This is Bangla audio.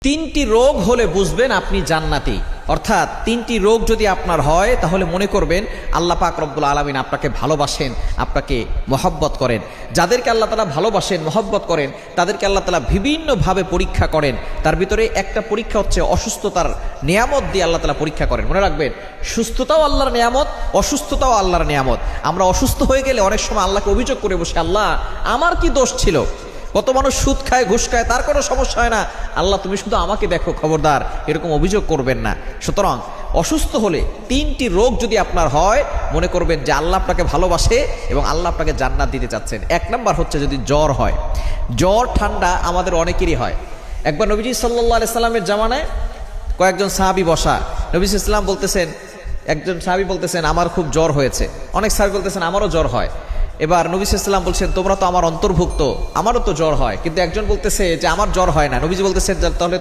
তিনটি রোগ হলে বুঝবেন আপনি জান্নাতি। অর্থাৎ তিনটি রোগ যদি আপনার হয় তাহলে মনে করবেন আল্লাহ পাক রব্বুল আলামিন আপনাকে ভালোবাসেন, আপনাকে মহব্বত করেন। যাদেরকে আল্লাহ তাআলা ভালোবাসেন, মহব্বত করেন, তাদেরকে আল্লাহ তাআলা বিভিন্নভাবে পরীক্ষা করেন। তার ভিতরে একটা পরীক্ষা হচ্ছে অসুস্থতার নিয়ামত দিয়ে আল্লাহ তাআলা পরীক্ষা করেন। মনে রাখবেন, সুস্থতাও আল্লাহর নিয়ামত, অসুস্থতাও আল্লাহর নিয়ামত। আমরা অসুস্থ হয়ে গেলে অনেক সময় আল্লাহকে অভিযোগ করে বসে, আল্লাহ আমার কি দোষ ছিল? কত মানুষ সুদ খায়, ঘুষ খায়, তার কোনো সমস্যা হয় না, আল্লাহ তুমি শুধু আমাকে দেখো, খবরদার এরকম অভিযোগ করবেন না। সুতরাং অসুস্থ হলে তিনটি রোগ যদি আপনার হয়, মনে করবেন যে আল্লাহ আপনাকে ভালোবাসে এবং আল্লাহ আপনাকে জান্নাত দিতে চাচ্ছেন। এক নাম্বার হচ্ছে যদি জ্বর হয়। জ্বর ঠান্ডা আমাদের অনেকেরই হয়। একবার নবীজি সাল্লাল্লাহু আলাইহি সাল্লামের জামানায় কয়েকজন সাহাবী বসা, নবী সাল্লাল্লাহু আলাইহি সাল্লাম বলতেছেন, একজন সাহাবী বলতেছেন আমার খুব জ্বর হয়েছে, অনেক সাহাবী বলতেছেন আমারও জ্বর হয়। এবার নবী সাল্লাল্লাহু আলাইহি ওয়াসাল্লাম বলছেন তোমরা তো আমার অন্তর্ভুক্ত, আমারও তো জ্বর হয়। কিন্তু একজন বলতেছে যে আমার জ্বর হয় না। নবীজি বলতেছেন তাহলে